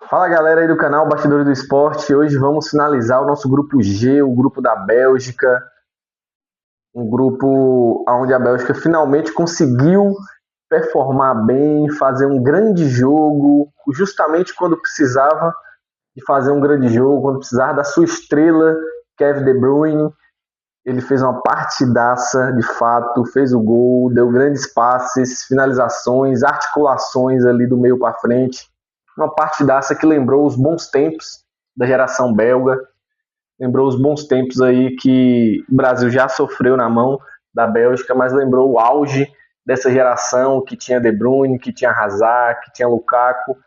Fala galera aí do canal Bastidores do Esporte. Hoje vamos finalizar o nosso grupo G, o grupo da Bélgica, um grupo onde a Bélgica finalmente conseguiu performar bem, fazer um grande jogo, justamente quando precisava de fazer um grande jogo, quando precisava da sua estrela, Kevin De Bruyne. Ele fez uma partidaça, de fato, fez o gol, deu grandes passes, finalizações, articulações ali do meio para frente. Uma partidaça que lembrou os bons tempos da geração belga, lembrou os bons tempos aí que o Brasil já sofreu na mão da Bélgica, mas lembrou o auge dessa geração que tinha De Bruyne, que tinha Hazard, que tinha Lukaku,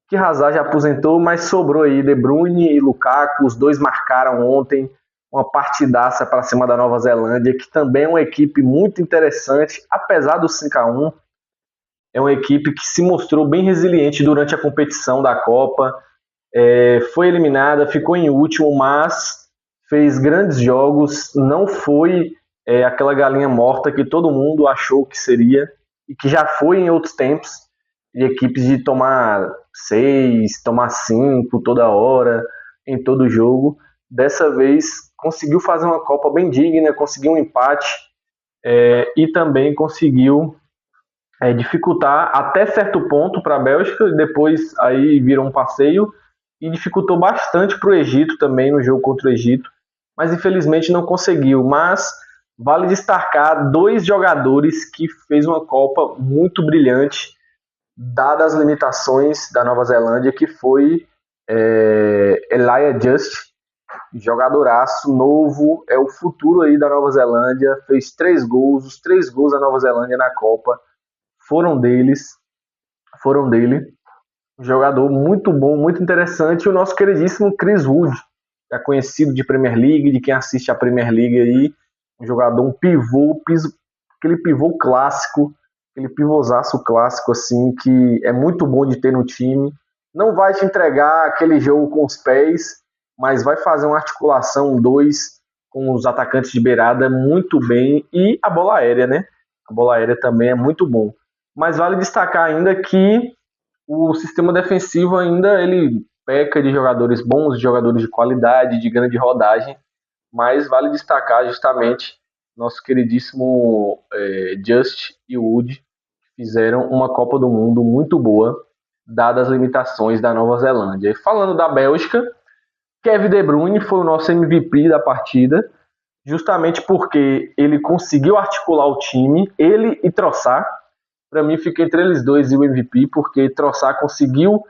que Hazard já aposentou, mas sobrou aí De Bruyne e Lukaku, os dois marcaram ontem uma partidaça para cima da Nova Zelândia, que também é uma equipe muito interessante, apesar do 5-1, é uma equipe que se mostrou bem resiliente durante a competição da Copa, foi eliminada, ficou em último, mas fez grandes jogos, não foi aquela galinha morta que todo mundo achou que seria, e que já foi em outros tempos, de equipes de tomar 6, tomar 5 toda hora, em todo jogo. Dessa vez conseguiu fazer uma Copa bem digna, conseguiu um empate e também conseguiu dificultar até certo ponto para a Bélgica, depois aí virou um passeio e dificultou bastante para o Egito também no jogo contra o Egito, mas infelizmente não conseguiu. Mas vale destacar dois jogadores que fez uma Copa muito brilhante, dadas as limitações da Nova Zelândia, que foi Elijah Just, jogadoraço novo, é o futuro aí da Nova Zelândia, fez 3 gols, os 3 gols da Nova Zelândia na Copa foram dele. Um jogador muito bom, muito interessante. E o nosso queridíssimo Chris Wood, já conhecido de Premier League, de quem assiste a Premier League aí, um jogador, um pivô, aquele pivô clássico, aquele pivôzaço clássico assim, que é muito bom de ter no time. Não vai te entregar aquele jogo com os pés, mas vai fazer uma articulação, com os atacantes de beirada muito bem. E a bola aérea, né? A bola aérea também é muito bom. Mas vale destacar ainda que o sistema defensivo ainda ele peca de jogadores bons, de jogadores de qualidade, de grande rodagem, mas vale destacar justamente nosso queridíssimo Just e Wood fizeram uma Copa do Mundo muito boa, dadas as limitações da Nova Zelândia. E falando da Bélgica, Kevin De Bruyne foi o nosso MVP da partida, justamente porque ele conseguiu articular o time, ele e Trossard. Para mim fica entre eles dois e o MVP, porque Trossard conseguiu,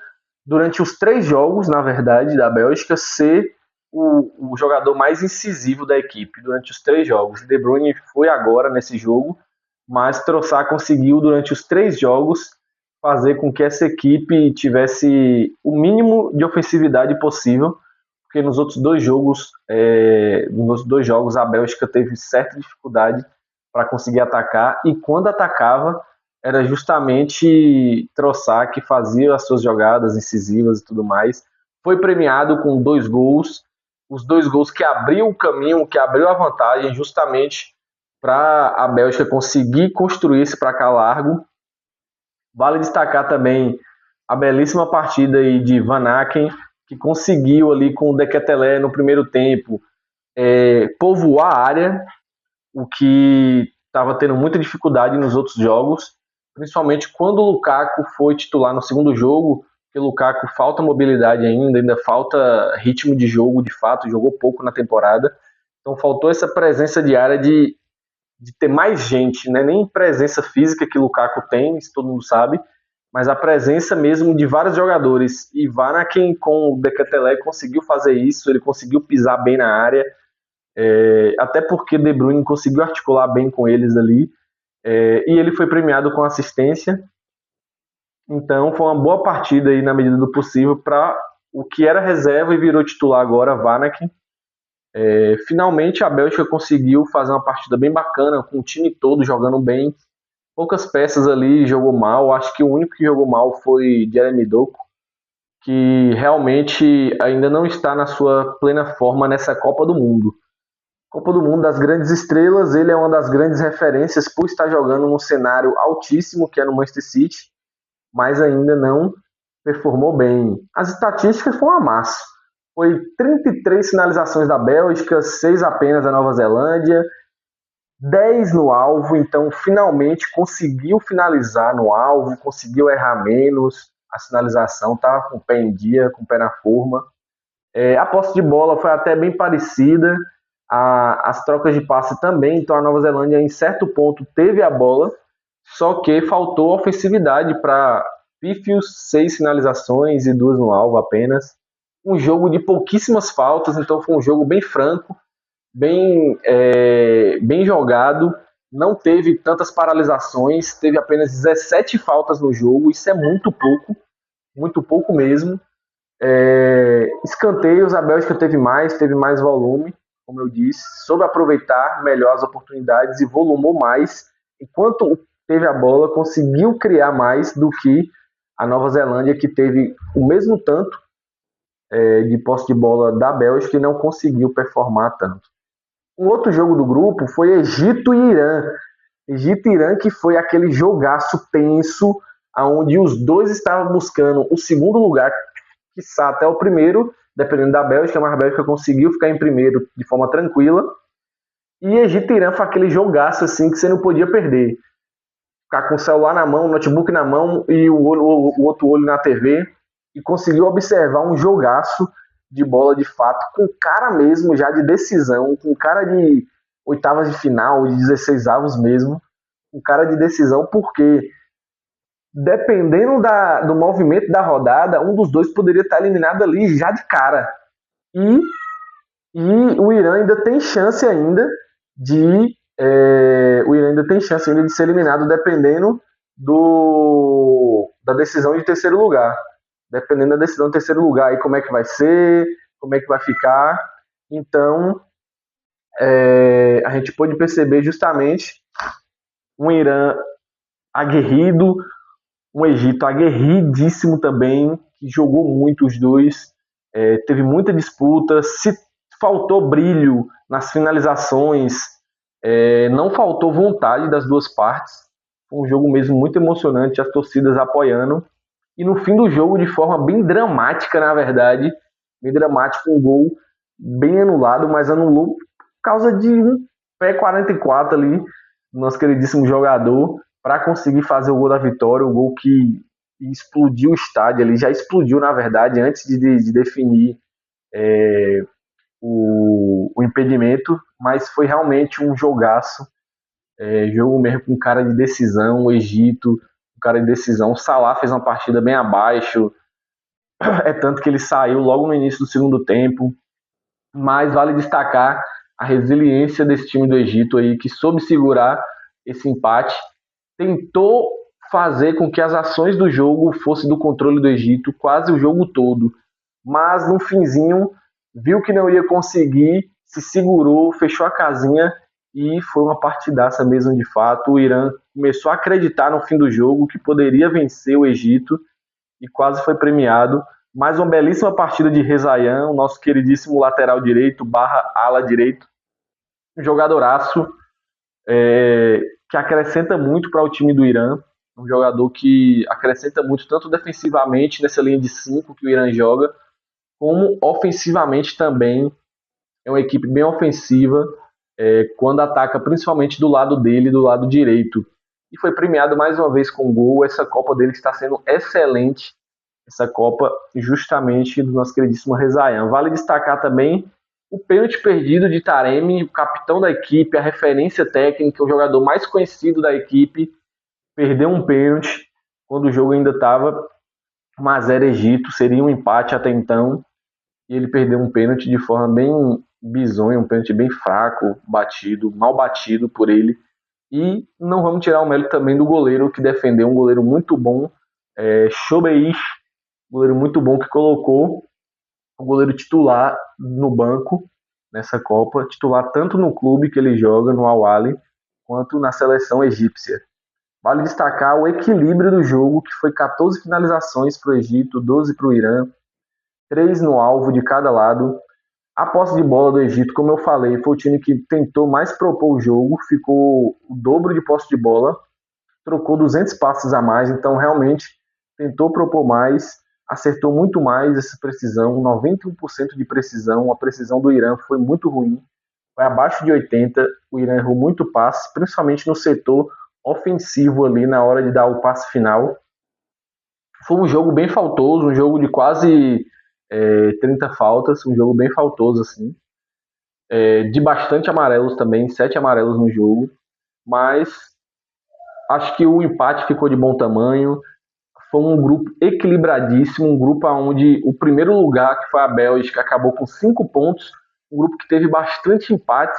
durante os 3 jogos, na verdade, da Bélgica, ser o jogador mais incisivo da equipe durante os 3 jogos. De Bruyne foi agora nesse jogo, mas Trossard conseguiu, durante os 3 jogos, fazer com que essa equipe tivesse o mínimo de ofensividade possível, porque nos 2 jogos a Bélgica teve certa dificuldade para conseguir atacar, e quando atacava, era justamente Trossard que fazia as suas jogadas incisivas e tudo mais. Foi premiado com 2 gols, os 2 gols que abriu o caminho, que abriu a vantagem justamente para a Bélgica conseguir construir esse placar largo. Vale destacar também a belíssima partida aí de Van Aken, que conseguiu ali com o De Ketelaere no primeiro tempo povoar a área, o que estava tendo muita dificuldade nos outros jogos, principalmente quando o Lukaku foi titular no segundo jogo, porque o Lukaku falta mobilidade ainda falta ritmo de jogo, de fato, jogou pouco na temporada, então faltou essa presença de área de ter mais gente, né? Nem presença física que o Lukaku tem, isso todo mundo sabe, mas a presença mesmo de vários jogadores, e Vanaken com o De Ketelaere conseguiu fazer isso, ele conseguiu pisar bem na área, até porque De Bruyne conseguiu articular bem com eles ali, e ele foi premiado com assistência. Então foi uma boa partida aí na medida do possível para o que era reserva e virou titular agora, Vanaken. Finalmente a Bélgica conseguiu fazer uma partida bem bacana, com o time todo jogando bem, poucas peças ali jogou mal, acho que o único que jogou mal foi Jeremy Doku, que realmente ainda não está na sua plena forma nessa Copa do Mundo. Copa do Mundo das grandes estrelas, ele é uma das grandes referências por estar jogando num cenário altíssimo, que é no Manchester City, mas ainda não performou bem. As estatísticas foram um amasso. Foi 33 finalizações da Bélgica, 6 apenas da Nova Zelândia, 10 no alvo, então finalmente conseguiu finalizar no alvo, conseguiu errar menos, a finalização estava com o pé em dia, com o pé na forma. A posse de bola foi até bem parecida, as trocas de passe também, então a Nova Zelândia em certo ponto teve a bola, só que faltou ofensividade para pífios 6 finalizações e 2 no alvo apenas. Um jogo de pouquíssimas faltas, então foi um jogo bem franco, bem jogado, não teve tantas paralisações, teve apenas 17 faltas no jogo, isso é muito pouco mesmo. Escanteios, a Bélgica teve mais volume, como eu disse, soube aproveitar melhor as oportunidades e volumou mais, enquanto teve a bola, conseguiu criar mais do que a Nova Zelândia, que teve o mesmo tanto de posse de bola da Bélgica e não conseguiu performar tanto. Um outro jogo do grupo foi Egito e Irã. Egito e Irã, que foi aquele jogaço tenso, onde os dois estavam buscando o segundo lugar, quiçá até o primeiro, dependendo da Bélgica, mas a Bélgica conseguiu ficar em primeiro de forma tranquila. E Egito e Irã foi aquele jogaço assim que você não podia perder. Ficar com o celular na mão, o notebook na mão e o outro olho na TV, e conseguiu observar um jogaço de bola de fato, com cara mesmo já de decisão, com cara de oitavas de final, de 16avos mesmo, com cara de decisão, porque dependendo do movimento da rodada, um dos dois poderia estar eliminado ali já de cara. E o Irã ainda tem chance ainda de ser eliminado dependendo da decisão de terceiro lugar. Dependendo da decisão de terceiro lugar, aí como é que vai ser, como é que vai ficar. Então, a gente pode perceber justamente um Irã aguerrido, um Egito aguerridíssimo também, que jogou muito os dois, teve muita disputa, se faltou brilho nas finalizações, não faltou vontade das duas partes, foi um jogo mesmo muito emocionante, as torcidas apoiando, e no fim do jogo, de forma bem dramática, na verdade, bem dramático, um gol bem anulado, mas anulou por causa de um pé 44 ali, nosso queridíssimo jogador, para conseguir fazer o gol da vitória, um gol que explodiu o estádio, ele já explodiu, na verdade, antes de definir o impedimento, mas foi realmente um jogaço, jogo mesmo com cara de decisão, o Egito, com cara de decisão, o Salah fez uma partida bem abaixo, tanto que ele saiu logo no início do segundo tempo, mas vale destacar a resiliência desse time do Egito aí, que soube segurar esse empate, tentou fazer com que as ações do jogo fossem do controle do Egito quase o jogo todo, mas no finzinho viu que não ia conseguir, se segurou, fechou a casinha e foi uma partidaça mesmo de fato. O Irã começou a acreditar no fim do jogo que poderia vencer o Egito e quase foi premiado. Mais uma belíssima partida de Rezaian, o nosso queridíssimo lateral direito / ala direito, um jogadoraço, que acrescenta muito para o time do Irã, um jogador que acrescenta muito tanto defensivamente nessa linha de 5 que o Irã joga, como ofensivamente também. É uma equipe bem ofensiva, quando ataca principalmente do lado dele, do lado direito. E foi premiado mais uma vez com gol. Essa Copa dele está sendo excelente, essa Copa justamente do nosso queridíssimo Rezaian. Vale destacar também o pênalti perdido de Taremi, o capitão da equipe, a referência técnica, o jogador mais conhecido da equipe, perdeu um pênalti quando o jogo ainda estava 1-0 Egito, seria um empate até então, e ele perdeu um pênalti de forma bem bizonha, um pênalti bem fraco, mal batido por ele. E não vamos tirar o mérito também do goleiro, que defendeu, um goleiro muito bom, Shobeish, goleiro muito bom, que colocou o goleiro titular no banco nessa Copa, titular tanto no clube que ele joga, no Al-Ahly, quanto na seleção egípcia. Vale destacar o equilíbrio do jogo, que foi 14 finalizações para o Egito, 12 para o Irã, 3 no alvo de cada lado. A posse de bola do Egito, como eu falei, foi o time que tentou mais propor o jogo, ficou o dobro de posse de bola, trocou 200 passes a mais, então realmente tentou propor mais. acertou muito mais essa precisão, 91% de precisão. A precisão do Irã foi muito ruim, foi abaixo de 80%. O Irã errou muito passe, principalmente no setor ofensivo ali na hora de dar o passe final. Foi um jogo bem faltoso, um jogo de quase 30 faltas, um jogo bem faltoso assim. De bastante amarelos também, 7 amarelos no jogo, mas acho que o empate ficou de bom tamanho. Foi um grupo equilibradíssimo, um grupo onde o primeiro lugar, que foi a Bélgica, acabou com 5 pontos, um grupo que teve bastante empates,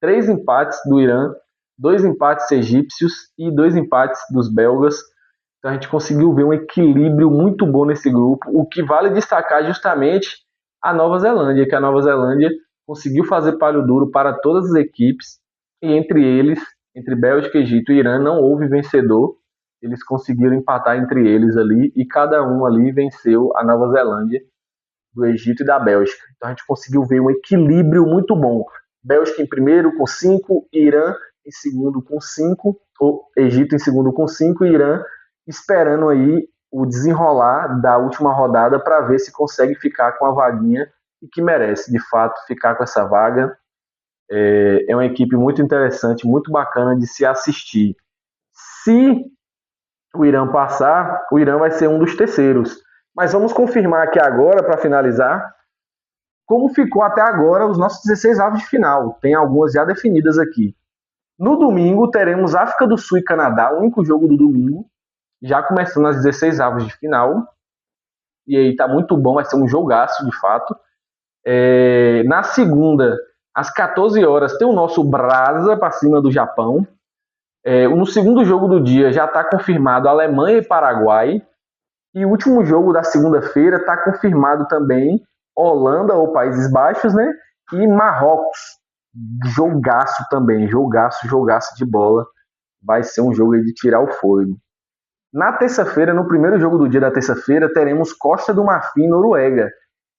3 empates do Irã, 2 empates egípcios e 2 empates dos belgas. Então a gente conseguiu ver um equilíbrio muito bom nesse grupo, o que vale destacar justamente a Nova Zelândia, que a Nova Zelândia conseguiu fazer páreo duro para todas as equipes, e entre eles, entre Bélgica, Egito e Irã, não houve vencedor. Eles conseguiram empatar entre eles ali, e cada um ali venceu a Nova Zelândia, do Egito e da Bélgica. Então a gente conseguiu ver um equilíbrio muito bom. Bélgica em primeiro com 5, Irã em segundo com 5, ou Egito em segundo com 5 e Irã esperando aí o desenrolar da última rodada para ver se consegue ficar com a vaguinha e que merece, de fato, ficar com essa vaga. É uma equipe muito interessante, muito bacana de se assistir. Se o Irã passar, o Irã vai ser um dos terceiros. Mas vamos confirmar aqui agora, para finalizar, como ficou até agora os nossos 16 avos de final. Tem algumas já definidas aqui. No domingo teremos África do Sul e Canadá, o único jogo do domingo, já começando as 16 avos de final. E aí tá muito bom, vai ser um jogaço de fato. Na segunda, às 14 horas, tem o nosso Brasa para cima do Japão. No segundo jogo do dia já está confirmado Alemanha e Paraguai. E o último jogo da segunda-feira está confirmado também Holanda ou Países Baixos, né? E Marrocos. Jogaço também, jogaço de bola. Vai ser um jogo aí de tirar o fôlego. Na terça-feira, no primeiro jogo do dia da terça-feira, teremos Costa do Marfim e Noruega.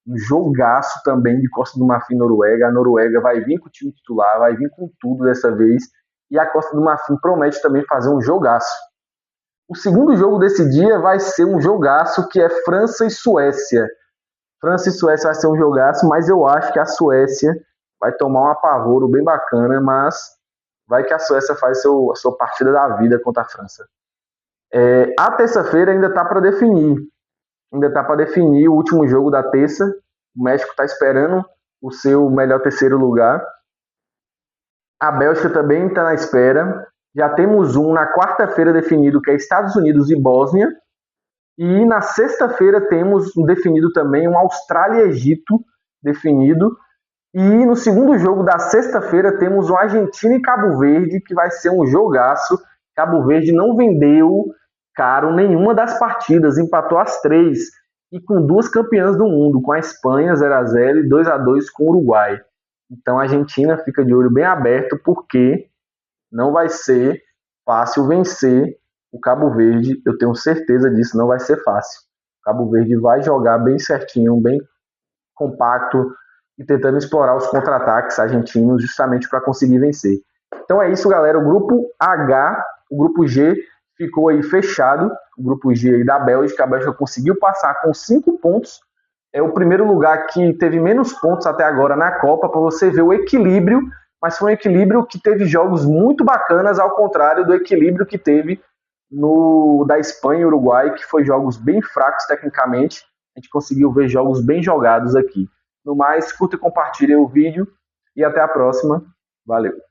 Um jogaço também de Costa do Marfim e Noruega. A Noruega vai vir com o time titular, vai vir com tudo dessa vez. E a Costa do Marfim promete também fazer um jogaço. O segundo jogo desse dia vai ser um jogaço, que é França e Suécia. França e Suécia vai ser um jogaço, mas eu acho que a Suécia vai tomar um apavoro bem bacana, mas vai que a Suécia faz a sua partida da vida contra a França. A terça-feira ainda está para definir. Ainda está para definir o último jogo da terça. O México está esperando o seu melhor terceiro lugar. A Bélgica também está na espera. Já temos um na quarta-feira definido, que é Estados Unidos e Bósnia. E na sexta-feira temos definido também um Austrália e Egito definido. E no segundo jogo da sexta-feira temos o Argentina e Cabo Verde, que vai ser um jogaço. Cabo Verde não vendeu caro nenhuma das partidas, empatou as 3. E com 2 campeãs do mundo, com a Espanha 0-0 e 2-2 com o Uruguai. Então a Argentina fica de olho bem aberto, porque não vai ser fácil vencer o Cabo Verde. Eu tenho certeza disso, não vai ser fácil. O Cabo Verde vai jogar bem certinho, bem compacto e tentando explorar os contra-ataques argentinos justamente para conseguir vencer. Então é isso, galera. O grupo H, o grupo G ficou aí fechado. O grupo G aí da Bélgica. A Bélgica conseguiu passar com 5 pontos. É o primeiro lugar que teve menos pontos até agora na Copa, para você ver o equilíbrio. Mas foi um equilíbrio que teve jogos muito bacanas, ao contrário do equilíbrio que teve no da Espanha e Uruguai, que foi jogos bem fracos tecnicamente. A gente conseguiu ver jogos bem jogados aqui. No mais, curta e compartilhe o vídeo e até a próxima. Valeu!